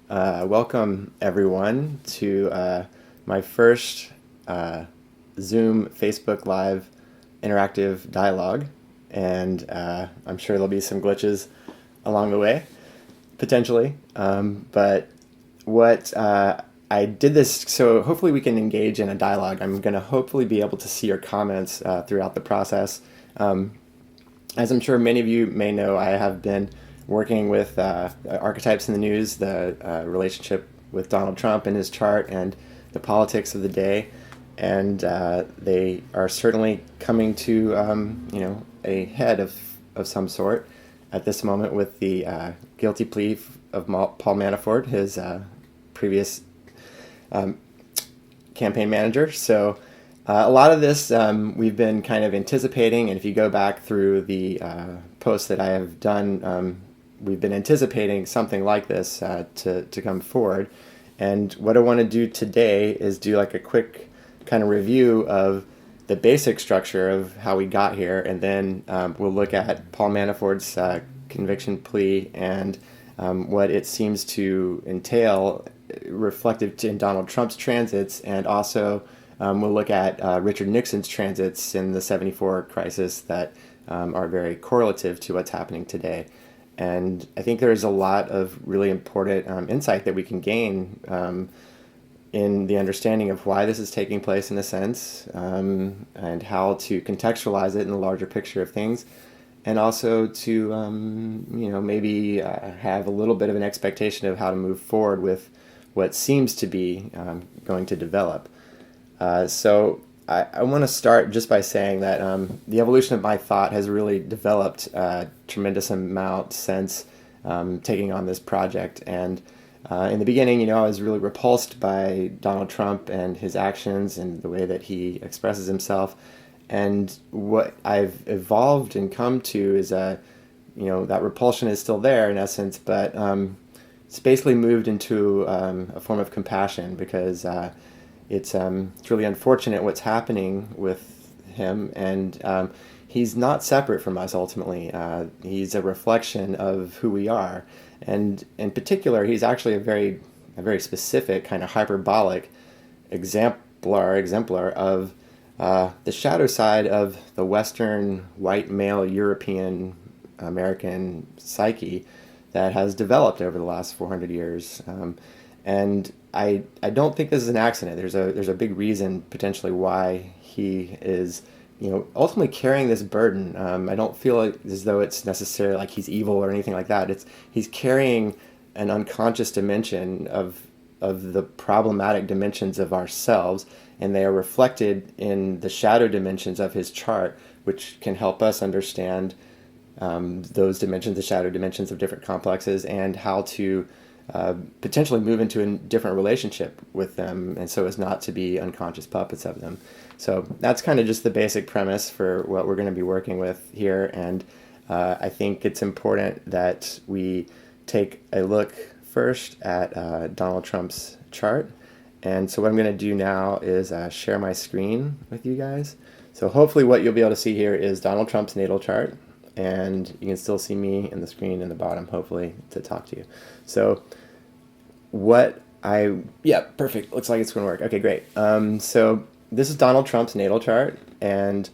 Welcome everyone to my first Zoom Facebook Live interactive dialogue, and I'm sure there'll be some glitches along the way, potentially. But what I did this so hopefully we can engage in a dialogue. I'm going to hopefully be able to see your comments throughout the process. As I'm sure many of you may know, I have been working with Archetypes in the News, the relationship with Donald Trump and his chart and the politics of the day. And they are certainly coming to a head of some sort at this moment with the guilty plea of Paul Manafort, his previous campaign manager. So a lot of this we've been kind of anticipating, and if you go back through the posts that I have done, we've been anticipating something like this to come forward. And what I want to do today is do like a quick kind of review of the basic structure of how we got here, and then we'll look at Paul Manafort's conviction plea and what it seems to entail reflective in Donald Trump's transits, and also we'll look at Richard Nixon's transits in the 74 crisis that are very correlative to what's happening today. And I think there's a lot of really important insight that we can gain in the understanding of why this is taking place in a sense, and how to contextualize it in the larger picture of things, and also to maybe have a little bit of an expectation of how to move forward with what seems to be going to develop. So I want to start just by saying that the evolution of my thought has really developed a tremendous amount since taking on this project. And in the beginning, I was really repulsed by Donald Trump and his actions and the way that he expresses himself. And what I've evolved and come to is that repulsion is still there in essence, but it's basically moved into a form of compassion, because it's really unfortunate what's happening with him, and he's not separate from us ultimately. He's a reflection of who we are, and in particular, he's actually a very specific kind of hyperbolic exemplar of the shadow side of the Western white male European American psyche that has developed over the last 400 years. And I don't think this is an accident. There's a big reason potentially why he is ultimately carrying this burden. I don't feel as though it's necessarily like he's evil or anything like that. He's carrying an unconscious dimension of the problematic dimensions of ourselves, and they are reflected in the shadow dimensions of his chart, which can help us understand those dimensions, the shadow dimensions of different complexes, and how to potentially move into a different relationship with them, and so as not to be unconscious puppets of them. So that's kind of just the basic premise for what we're going to be working with here, and I think it's important that we take a look first at Donald Trump's chart. And so what I'm going to do now is share my screen with you guys. So hopefully what you'll be able to see here is Donald Trump's natal chart, and you can still see me in the screen in the bottom, hopefully, to talk to you. So perfect. Looks like it's going to work. Okay, great. So this is Donald Trump's natal chart, and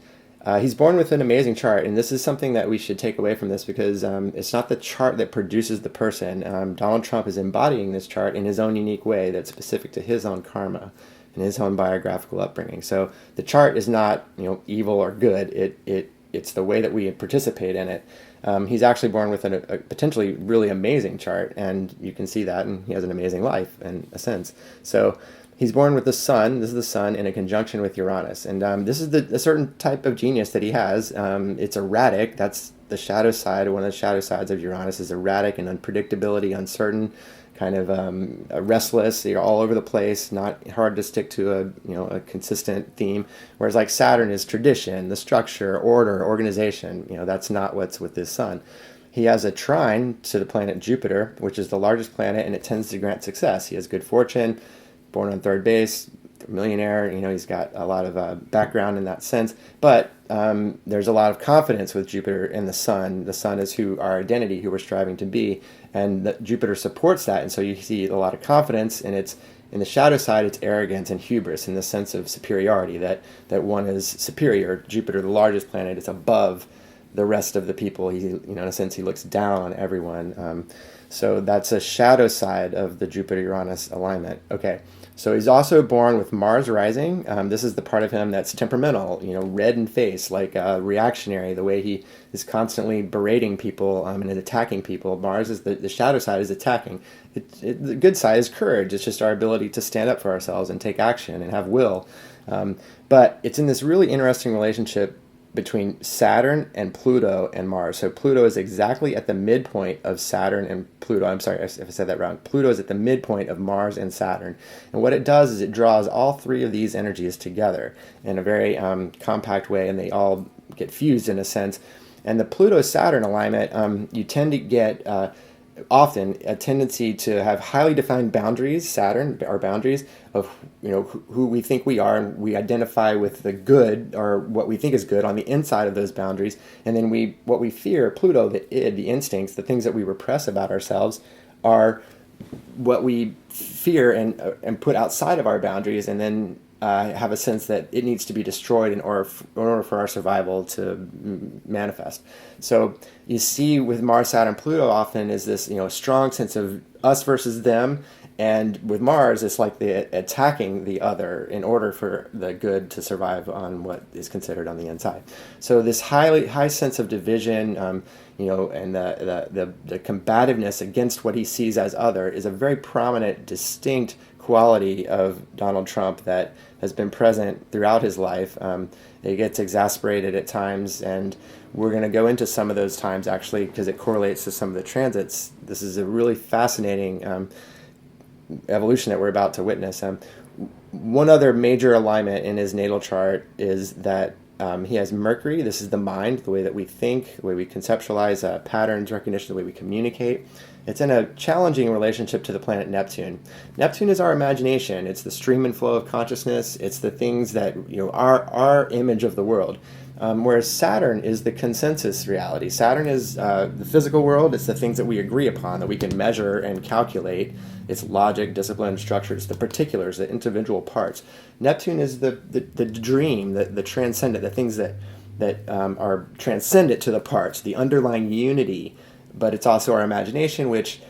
he's born with an amazing chart, and this is something that we should take away from this, because it's not the chart that produces the person. Donald Trump is embodying this chart in his own unique way that's specific to his own karma and his own biographical upbringing. So the chart is not evil or good. It's the way that we participate in it. He's actually born with a potentially really amazing chart, and you can see that, and he has an amazing life in a sense. So he's born with the sun. This is the sun in a conjunction with Uranus, and this is a certain type of genius that he has. It's erratic. That's the shadow side. One of the shadow sides of Uranus is erratic and unpredictability, uncertain, kind of restless. You're all over the place, not hard to stick to a consistent theme. Whereas like Saturn is tradition, the structure, order, organization. That's not what's with this sun. He has a trine to the planet Jupiter, which is the largest planet, and it tends to grant success. He has good fortune, born on third base, millionaire. He's got a lot of background in that sense. But there's a lot of confidence with Jupiter and the Sun. The Sun is who our identity, who we're striving to be, and Jupiter supports that. And so you see a lot of confidence, and it's in the shadow side, it's arrogance and hubris in the sense of superiority, that one is superior. Jupiter, the largest planet, is above the rest of the people. In a sense, he looks down on everyone. So that's a shadow side of the Jupiter-Uranus alignment. Okay, so he's also born with Mars rising. This is the part of him that's temperamental, red in face, like reactionary, the way he is constantly berating people and attacking people. Mars is the shadow side is attacking. The good side is courage. It's just our ability to stand up for ourselves and take action and have will. But it's in this really interesting relationship between Saturn and Pluto and Mars. So Pluto is exactly at the midpoint of Saturn and Pluto. I'm sorry if I said that wrong. Pluto is at the midpoint of Mars and Saturn. And what it does is it draws all three of these energies together in a very compact way, and they all get fused in a sense. And the Pluto-Saturn alignment, you tend to get often a tendency to have highly defined boundaries. Saturn, our boundaries of who we think we are, and we identify with the good or what we think is good on the inside of those boundaries. And then what we fear, Pluto, the id, the instincts, the things that we repress about ourselves, are what we fear and put outside of our boundaries, and then have a sense that it needs to be destroyed in order for our survival to manifest. So you see with Mars, Saturn, Pluto often is this strong sense of us versus them, and with Mars it's like the attacking the other in order for the good to survive on what is considered on the inside. So this high sense of division, and the combativeness against what he sees as other is a very prominent, distinct quality of Donald Trump that has been present throughout his life. It gets exasperated at times, and we're going to go into some of those times actually because it correlates to some of the transits. This is a really fascinating evolution that we're about to witness. One other major alignment in his natal chart is that he has Mercury. This is the mind, the way that we think, the way we conceptualize patterns recognition, the way we communicate. It's in a challenging relationship to the planet Neptune. Neptune is our imagination. It's the stream and flow of consciousness. It's the things that, our image of the world. Whereas Saturn is the consensus reality. Saturn is the physical world. It's the things that we agree upon, that we can measure and calculate. It's logic, discipline, structure. It's the particulars, the individual parts. Neptune is the dream, the transcendent, the things that are transcendent to the parts, the underlying unity. But it's also our imagination, which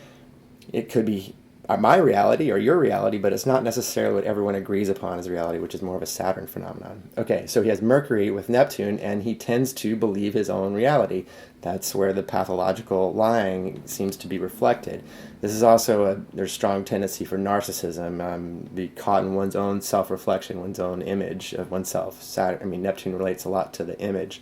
it could be my reality or your reality, but it's not necessarily what everyone agrees upon as reality, which is more of a Saturn phenomenon. Okay, so he has Mercury with Neptune, and he tends to believe his own reality. That's where the pathological lying seems to be reflected. This is also there's strong tendency for narcissism, be caught in one's own self-reflection, one's own image of oneself. Neptune relates a lot to the image.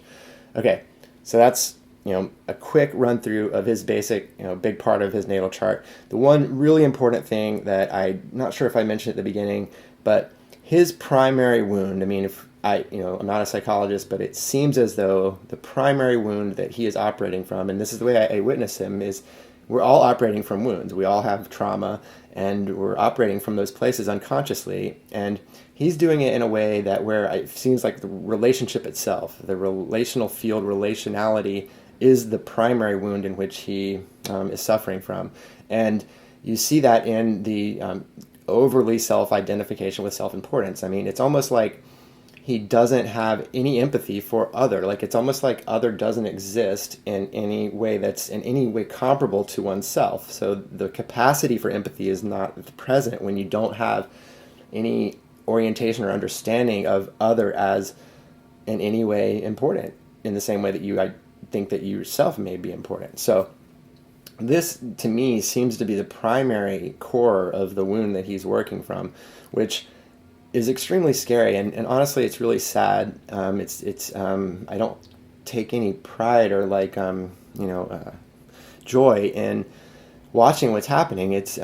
Okay, so that's a quick run through of his basic, big part of his natal chart. The one really important thing that I'm not sure if I mentioned at the beginning, but his primary wound, I'm not a psychologist, but it seems as though the primary wound that he is operating from, and this is the way I witness him, is we're all operating from wounds. We all have trauma, and we're operating from those places unconsciously. And he's doing it in a way that where it seems like the relationship itself, the relational field, relationality, is the primary wound in which he is suffering from. And you see that in the overly self-identification with self-importance. It's almost like he doesn't have any empathy for other. Like it's almost like other doesn't exist in any way that's in any way comparable to oneself. So the capacity for empathy is not present when you don't have any orientation or understanding of other as in any way important in the same way that you think that you yourself may be important. So this, to me, seems to be the primary core of the wound that he's working from, which is extremely scary. And honestly, it's really sad. I don't take any pride or joy in watching what's happening. It's,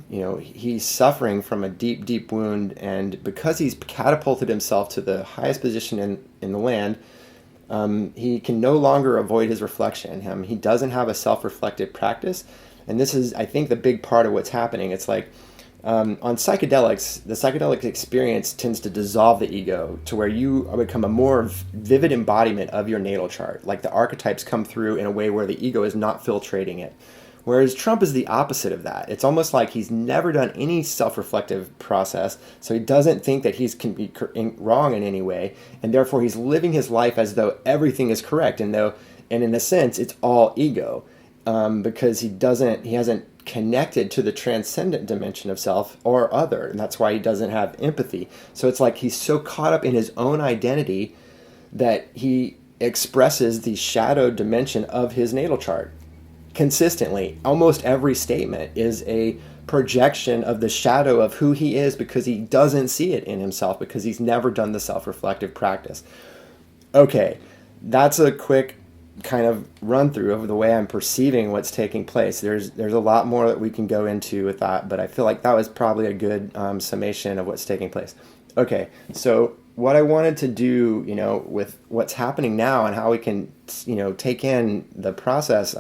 he's suffering from a deep, deep wound. And because he's catapulted himself to the highest position in the land, he can no longer avoid his reflection. He doesn't have a self-reflective practice. And this is, I think, the big part of what's happening. It's like On psychedelics, the psychedelic experience tends to dissolve the ego to where you become a more vivid embodiment of your natal chart. Like the archetypes come through in a way where the ego is not filtrating it. Whereas Trump is the opposite of that. It's almost like he's never done any self-reflective process, so he doesn't think that he's can be wrong in any way, and therefore he's living his life as though everything is correct, and in a sense it's all ego, because he hasn't connected to the transcendent dimension of self or other, and that's why he doesn't have empathy. So it's like he's so caught up in his own identity that he expresses the shadow dimension of his natal chart consistently. Almost every statement is a projection of the shadow of who he is because he doesn't see it in himself because he's never done the self-reflective practice. Okay, that's a quick kind of run through of the way I'm perceiving what's taking place. There's a lot more that we can go into with that, but I feel like that was probably a good summation of what's taking place. Okay, so what I wanted to do, with what's happening now and how we can, take in the process,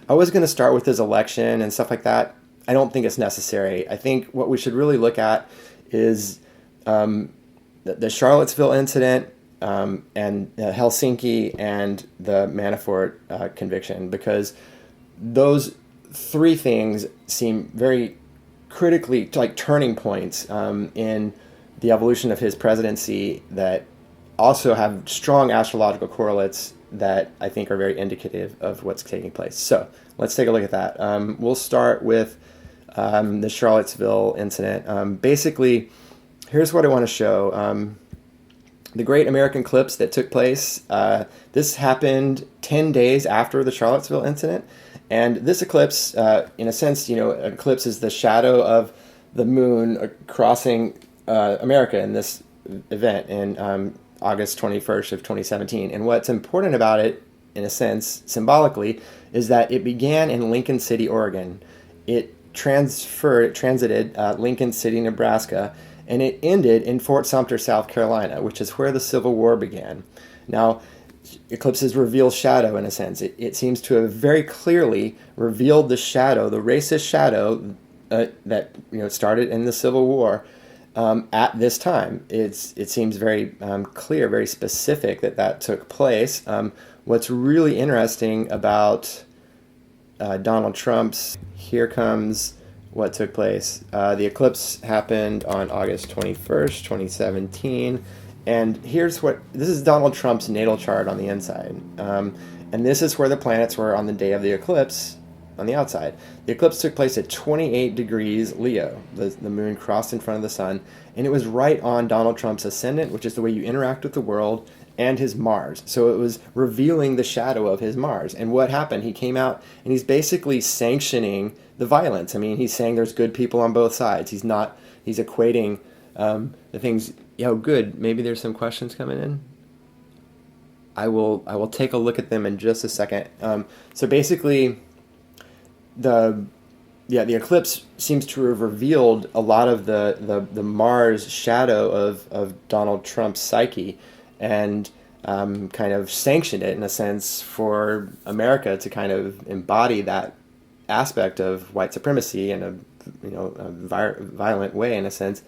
I was going to start with his election and stuff like that. I don't think it's necessary. I think what we should really look at is the Charlottesville incident, and Helsinki and the Manafort conviction, because those three things seem very critically like turning points in the evolution of his presidency that also have strong astrological correlates that I think are very indicative of what's taking place. So let's take a look at that. We'll start with the Charlottesville incident. Basically, here's what I want to show. The Great American Eclipse that took place, this happened 10 days after the Charlottesville incident. And this eclipse, in a sense, an eclipse is the shadow of the moon crossing America in this event in August 21st of 2017. And what's important about it, in a sense, symbolically, is that it began in Lincoln City, Oregon. It transited Lincoln City, Nebraska, and it ended in Fort Sumter, South Carolina, which is where the Civil War began. Now, eclipses reveal shadow in a sense. It seems to have very clearly revealed the shadow, the racist shadow that started in the Civil War at this time. It seems very clear, very specific that took place. What's really interesting about Donald Trump's, here comes what took place. The eclipse happened on August 21st, 2017. And this is Donald Trump's natal chart on the inside. And this is where the planets were on the day of the eclipse on the outside. The eclipse took place at 28 degrees Leo. The moon crossed in front of the sun. And it was right on Donald Trump's ascendant, which is the way you interact with the world, and his Mars. So it was revealing the shadow of his Mars. And what happened? He came out and he's basically sanctioning the violence. I mean, he's saying there's good people on both sides. He's equating the things. Good. Maybe there's some questions coming in. I will take a look at them in just a second. So basically, the eclipse seems to have revealed a lot of the Mars shadow of Donald Trump's psyche, and kind of sanctioned it in a sense for America to kind of embody that aspect of white supremacy in a violent way, in a sense,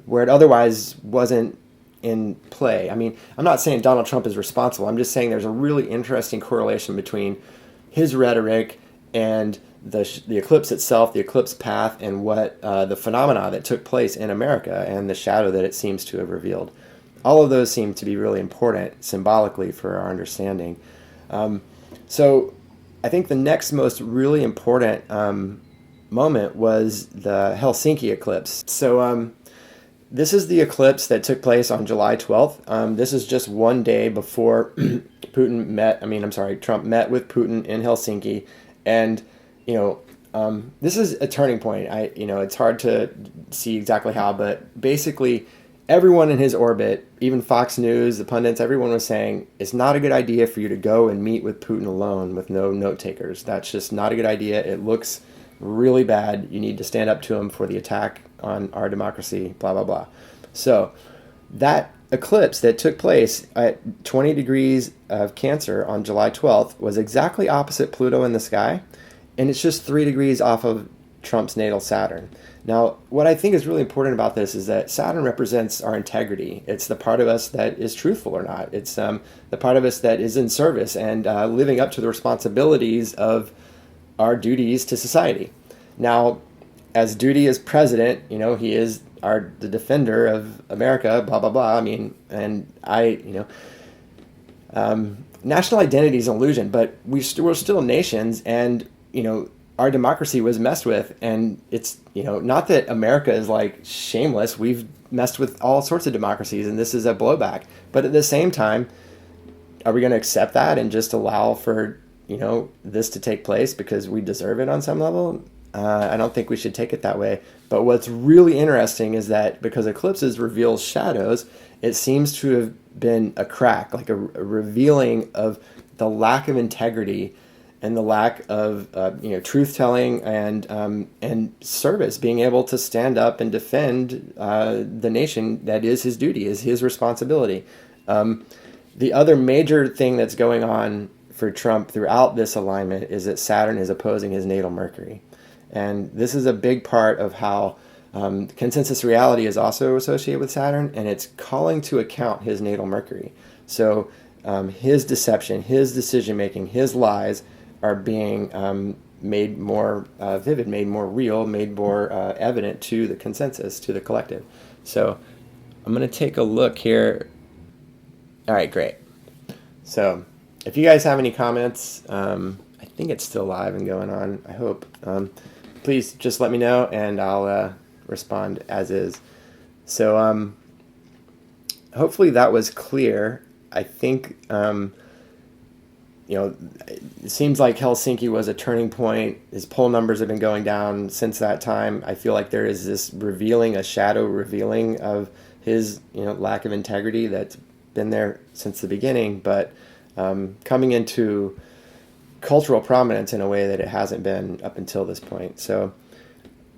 where it otherwise wasn't in play. I mean, I'm not saying Donald Trump is responsible. I'm just saying there's a really interesting correlation between his rhetoric and the eclipse itself, the eclipse path, and what the phenomena that took place in America and the shadow that it seems to have revealed. All of those seem to be really important symbolically for our understanding. So I think the next most really important moment was the Helsinki eclipse. So this is the eclipse that took place on July 12th. This is just one day before Trump met with Putin in Helsinki. And, this is a turning point. It's hard to see exactly how, but basically everyone in his orbit, even Fox News, the pundits, everyone was saying it's not a good idea for you to go and meet with Putin alone with no note takers. That's just not a good idea. It looks really bad. You need to stand up to him for the attack on our democracy, blah, blah, blah. So that eclipse that took place at 20 degrees of Cancer on July 12th was exactly opposite Pluto in the sky. And it's just 3 degrees off of Trump's natal Saturn. Now, what I think is really important about this is that Saturn represents our integrity. It's the part of us that is truthful or not. It's the part of us that is in service and living up to the responsibilities of our duties to society. Now, as duty as president, he is the defender of America, blah, blah, blah. I mean, and national identity is an illusion, but we're still nations, and, our democracy was messed with, and it's, not that America is like shameless. We've messed with all sorts of democracies, and this is a blowback. But at the same time, are we going to accept that and just allow for, this to take place because we deserve it on some level? I don't think we should take it that way. But what's really interesting is that because eclipses reveal shadows, it seems to have been a crack, like a revealing of the lack of integrity and the lack of truth telling and service, being able to stand up and defend the nation that is his duty, is his responsibility. The other major thing that's going on for Trump throughout this alignment is that Saturn is opposing his natal Mercury. And this is a big part of how consensus reality is also associated with Saturn, and it's calling to account his natal Mercury. So his deception, his decision-making, his lies are being made more vivid, made more real, made more evident to the consensus, to the collective. So I'm going to take a look here. All right, great. So if you guys have any comments, I think it's still live and going on, I hope. Please just let me know, and I'll respond as is. So hopefully that was clear. I think, it seems like Helsinki was a turning point. His poll numbers have been going down since that time. I feel like there is this a shadow revealing of his, lack of integrity that's been there since the beginning, but coming into cultural prominence in a way that it hasn't been up until this point. So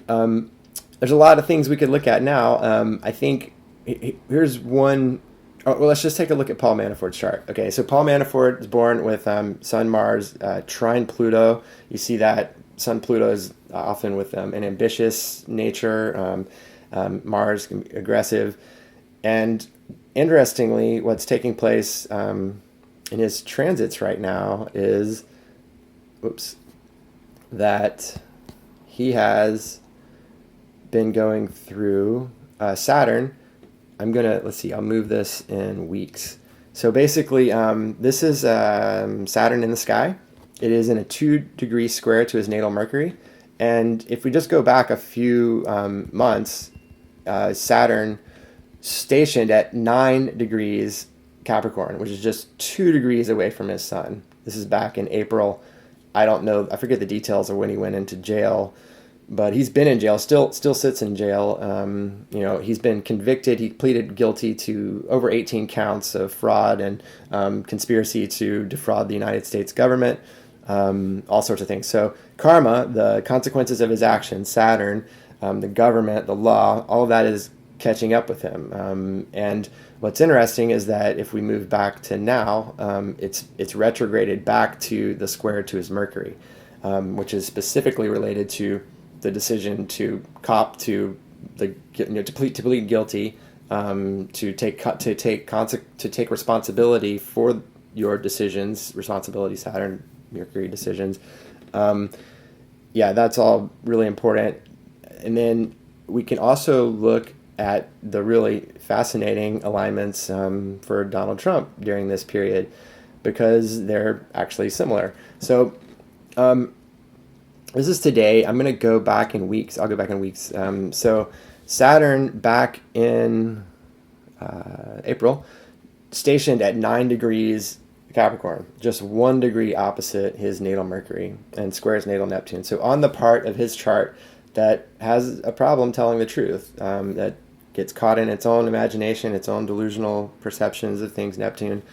there's a lot of things we could look at now. I think here's one. Oh, well, let's just take a look at Paul Manafort's chart. Okay, so Paul Manafort is born with Sun, Mars, trine Pluto. You see that Sun Pluto is often with an ambitious nature. Mars can be aggressive. And interestingly, what's taking place in his transits right now is, that he has been going through Saturn. I'll move this in weeks. So basically, this is Saturn in the sky. It is in a 2-degree square to his natal Mercury. And if we just go back a few months, Saturn stationed at 9 degrees Capricorn, which is just 2 degrees away from his sun. This is back in April. I don't know, I forget the details of when he went into jail, but he's been in jail, still sits in jail. He's been convicted. He pleaded guilty to over 18 counts of fraud and conspiracy to defraud the United States government, all sorts of things. So karma, the consequences of his actions, Saturn, the government, the law, all of that is catching up with him. And what's interesting is that if we move back to now, it's retrograded back to the square to his Mercury, which is specifically related to the decision to cop to to plead guilty, to take responsibility for your decisions, responsibility, Saturn, Mercury decisions. That's all really important. And then we can also look at the really fascinating alignments for Donald Trump during this period, because they're actually similar. So this is today. I'm going to go back in weeks. I'll go back in weeks. So Saturn back in April stationed at 9 degrees Capricorn, just 1 degree opposite his natal Mercury and squares natal Neptune. So on the part of his chart that has a problem telling the truth, that gets caught in its own imagination, its own delusional perceptions of things, Neptune.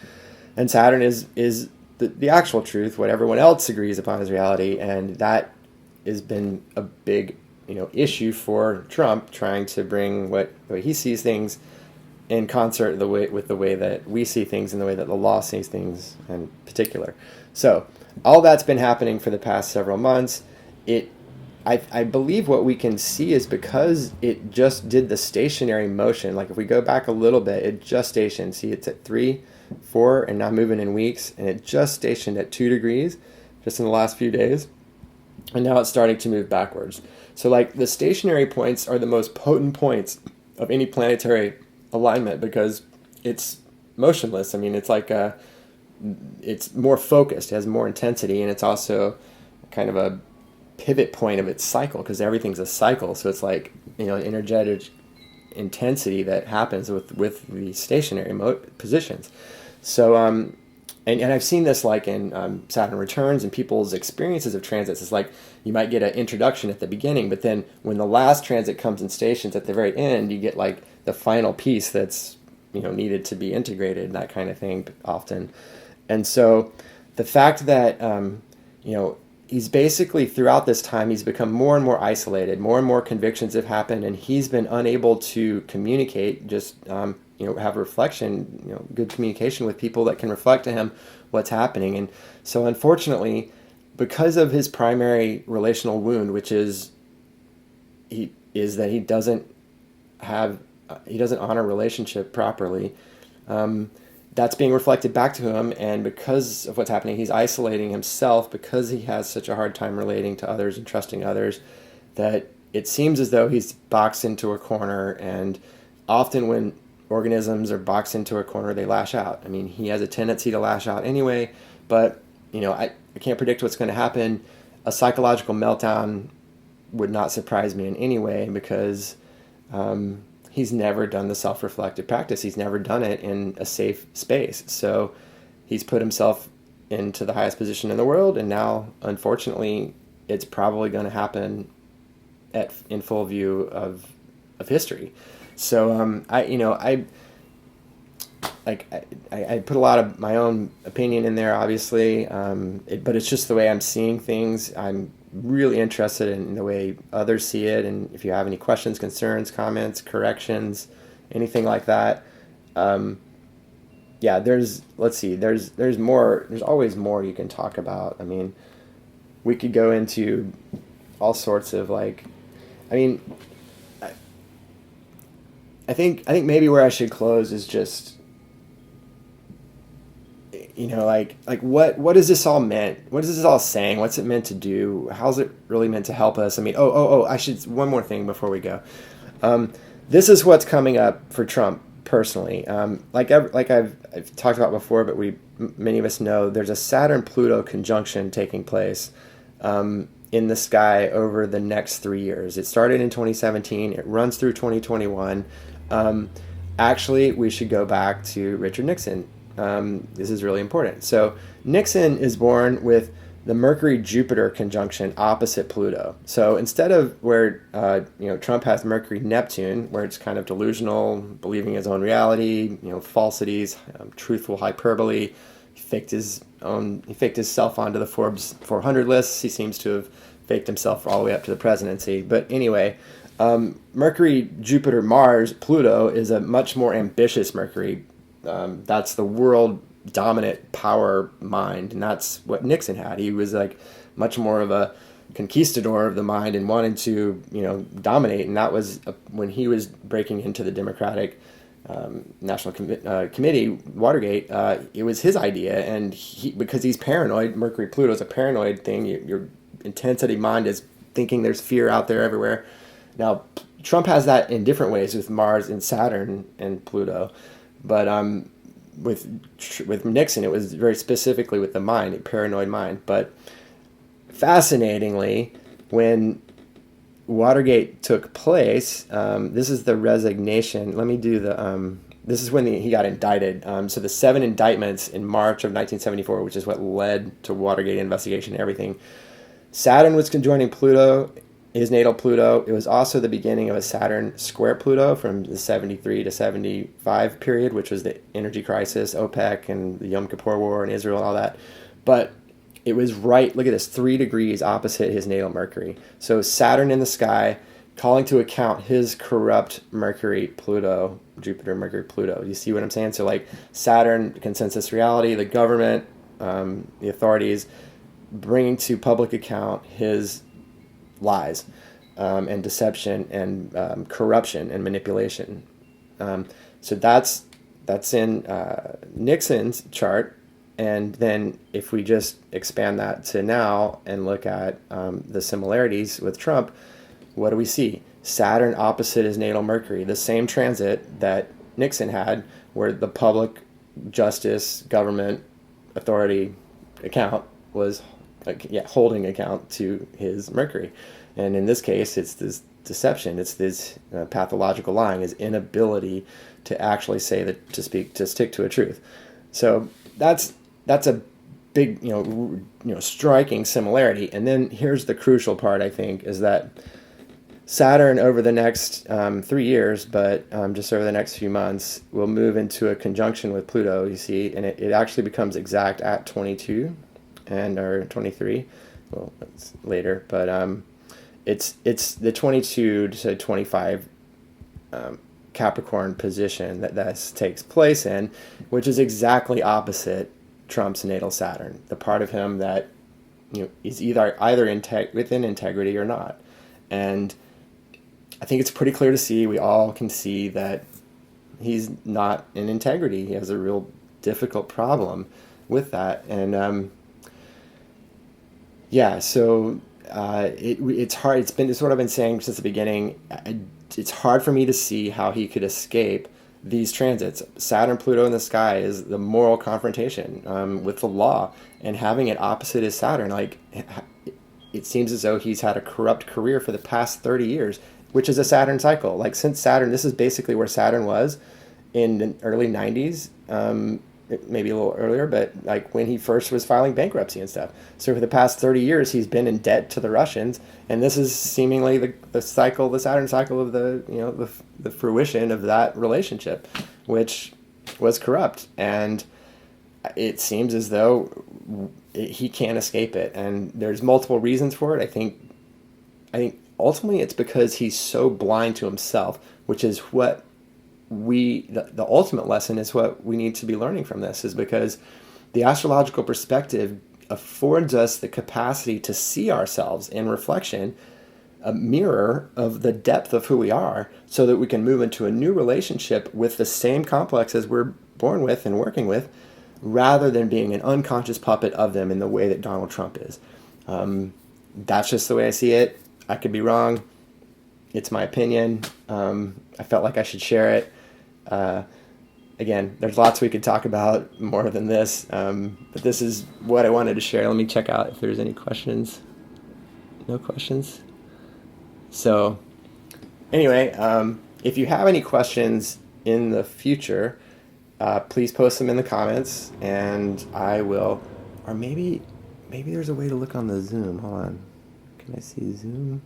And Saturn is the actual truth, what everyone else agrees upon as reality, and that has been a big issue for Trump, trying to bring what he sees things in concert with the way that we see things and the way that the law sees things in particular. So all that's been happening for the past several months. I believe what we can see is because it just did the stationary motion. Like if we go back a little bit, it just stationed. See, it's at 3, 4, and now moving in weeks, and it just stationed at 2 degrees just in the last few days. And now it's starting to move backwards. So like the stationary points are the most potent points of any planetary alignment because it's motionless. I mean, it's like it's more focused, it has more intensity, and it's also kind of a pivot point of its cycle because everything's a cycle. So it's like, energetic intensity that happens with the stationary positions. So and I've seen this like in Saturn returns and people's experiences of transits. It's like you might get an introduction at the beginning, but then when the last transit comes and stations at the very end, you get like the final piece that's needed to be integrated, that kind of thing often. And so the fact that he's basically throughout this time he's become more and more isolated, more and more convictions have happened, and he's been unable to communicate, just have reflection, good communication with people that can reflect to him what's happening. And so unfortunately, because of his primary relational wound, which is that he doesn't honor relationship properly, that's being reflected back to him, and because of what's happening, he's isolating himself because he has such a hard time relating to others and trusting others, that it seems as though he's boxed into a corner. And often when organisms are boxed into a corner, they lash out. I mean, he has a tendency to lash out anyway, but I can't predict what's going to happen. A psychological meltdown would not surprise me in any way because he's never done the self-reflective practice. He's never done it in a safe space. So he's put himself into the highest position in the world, and now, unfortunately, it's probably going to happen in full view of history. So I put a lot of my own opinion in there, obviously, but it's just the way I'm seeing things. I'm really interested in the way others see it, and if you have any questions, concerns, comments, corrections, anything like that, there's more. There's always more you can talk about. I mean, we could go into all sorts of I think maybe where I should close is just, what is this all meant? What is this all saying? What's it meant to do? How's it really meant to help us? I mean, one more thing before we go. This is what's coming up for Trump personally. Like I've talked about before, but many of us know there's a Saturn-Pluto conjunction taking place in the sky over the next 3 years. It started in 2017. It runs through 2021. Actually, we should go back to Richard Nixon. This is really important. So Nixon is born with the Mercury-Jupiter conjunction opposite Pluto. So instead of where Trump has Mercury-Neptune, where it's kind of delusional, believing his own reality, falsities, truthful hyperbole, he faked himself onto the Forbes 400 lists. He seems to have faked himself all the way up to the presidency. But anyway, Mercury, Jupiter, Mars, Pluto is a much more ambitious Mercury. That's the world dominant power mind, and that's what Nixon had. He was like much more of a conquistador of the mind and wanted to dominate, and that was when he was breaking into the Democratic National Committee, Watergate. It was his idea, and because he's paranoid. Mercury Pluto is a paranoid thing. Your intensity mind is thinking there's fear out there everywhere. Now Trump has that in different ways with Mars and Saturn and Pluto, but with Nixon, it was very specifically with the mind, a paranoid mind. But fascinatingly, when Watergate took place, this is the resignation. Let me do the. This is when he got indicted. So the 7 indictments in March of 1974, which is what led to Watergate investigation and everything. Saturn was conjoining Pluto, his natal Pluto. It was also the beginning of a Saturn square Pluto from the 73 to 75 period, which was the energy crisis, OPEC, and the Yom Kippur War in Israel and all that. But it was right, look at this, 3 degrees opposite his natal Mercury. So Saturn in the sky, calling to account his corrupt Mercury, Pluto, Jupiter, Mercury, Pluto. You see what I'm saying? So like Saturn, consensus reality, the government, the authorities, bringing to public account his lies and deception and corruption and manipulation. So that's in Nixon's chart. And then if we just expand that to now and look at the similarities with Trump, what do we see? Saturn opposite his natal Mercury, the same transit that Nixon had, where the public justice, government, authority account was holding account to his Mercury. And in this case, it's this deception, it's this pathological lying, his inability to actually say that, to stick to a truth. So that's a big, striking similarity. And then here's the crucial part, I think, is that Saturn over the next 3 years, but just over the next few months, will move into a conjunction with Pluto, you see, and it actually becomes exact at 22 or 23. Well, that's later, but it's the 22 to 25 Capricorn position that takes place in, which is exactly opposite Trump's natal Saturn, the part of him that is either within integrity or not. And I think it's pretty clear to see, we all can see that he's not in integrity. He has a real difficult problem with that. And so it's hard. It's what I've been saying since the beginning. It's hard for me to see how he could escape these transits. Saturn, Pluto in the sky is the moral confrontation with the law, and having it opposite his Saturn, it seems as though he's had a corrupt career for the past 30 years, which is a Saturn cycle. Since Saturn, this is basically where Saturn was in the early 90s, maybe a little earlier, but when he first was filing bankruptcy and stuff. So for the past 30 years, he's been in debt to the Russians, and this is seemingly the Saturn cycle of the fruition of that relationship, which was corrupt. And it seems as though he can't escape it, and there's multiple reasons for it. I think ultimately it's because he's so blind to himself, which is what the ultimate lesson is what we need to be learning from this, is because the astrological perspective affords us the capacity to see ourselves in reflection, a mirror of the depth of who we are, so that we can move into a new relationship with the same complexes we're born with and working with, rather than being an unconscious puppet of them in the way that Donald Trump is. That's just the way I see it. I could be wrong. It's my opinion. I felt like I should share it. Again, there's lots we could talk about more than this, but this is what I wanted to share. Let me check out if there's any questions. No questions? So, anyway, if you have any questions in the future, please post them in the comments, and I will, or maybe there's a way to look on the Zoom. Hold on. Can I see Zoom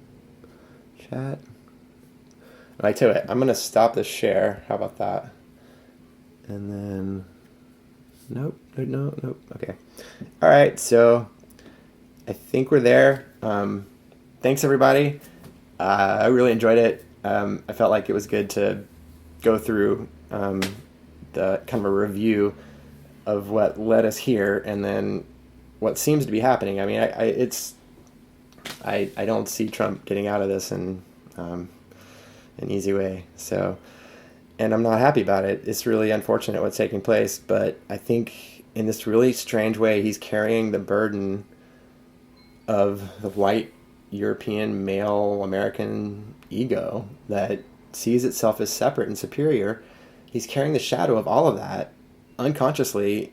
chat? I tell you what, I'm going to stop the share. How about that? And then, nope. Okay. All right, so I think we're there. Thanks, everybody. I really enjoyed it. I felt like it was good to go through the kind of a review of what led us here, and then what seems to be happening. I mean, I don't see Trump getting out of this in an easy way. So, and I'm not happy about it. It's really unfortunate what's taking place, but I think in this really strange way, he's carrying the burden of the white European male American ego that sees itself as separate and superior. He's carrying the shadow of all of that unconsciously,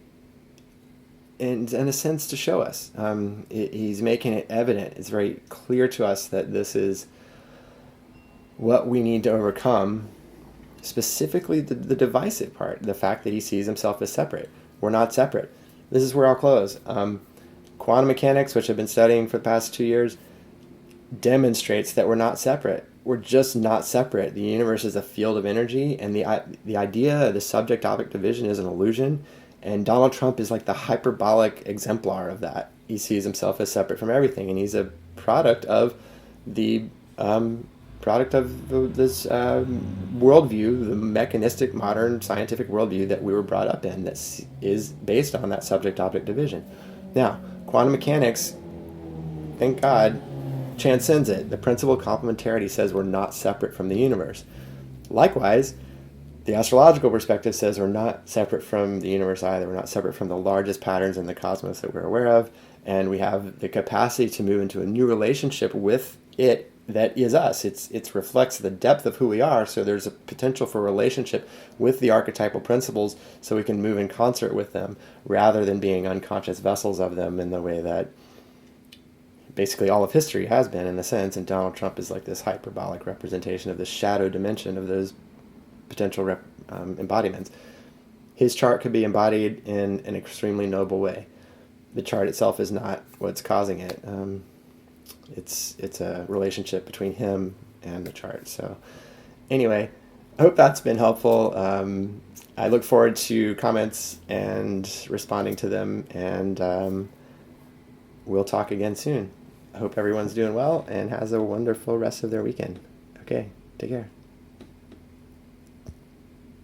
and in a sense to show us. He's making it evident. It's very clear to us that this is what we need to overcome, specifically the divisive part, the fact that he sees himself as separate. We're not separate. This is where I'll close. Quantum mechanics, which I've been studying for the past 2 years, demonstrates that we're not separate. We're just not separate. The universe is a field of energy, and the idea of the subject-object division is an illusion, and Donald Trump is like the hyperbolic exemplar of that. He sees himself as separate from everything, and he's a product of this worldview, the mechanistic, modern, scientific worldview that we were brought up in, that is based on that subject-object division. Now, quantum mechanics, thank God, transcends it. The principle of complementarity says we're not separate from the universe. Likewise, the astrological perspective says we're not separate from the universe either. We're not separate from the largest patterns in the cosmos that we're aware of, and we have the capacity to move into a new relationship with it that is us. It reflects the depth of who we are, so there's a potential for relationship with the archetypal principles so we can move in concert with them rather than being unconscious vessels of them in the way that basically all of history has been in a sense, and Donald Trump is like this hyperbolic representation of the shadow dimension of those potential embodiments. His chart could be embodied in an extremely noble way. The chart itself is not what's causing it. It's a relationship between him and the chart. So anyway, I hope that's been helpful. I look forward to comments and responding to them, and we'll talk again soon. I hope everyone's doing well and has a wonderful rest of their weekend. Okay, take care.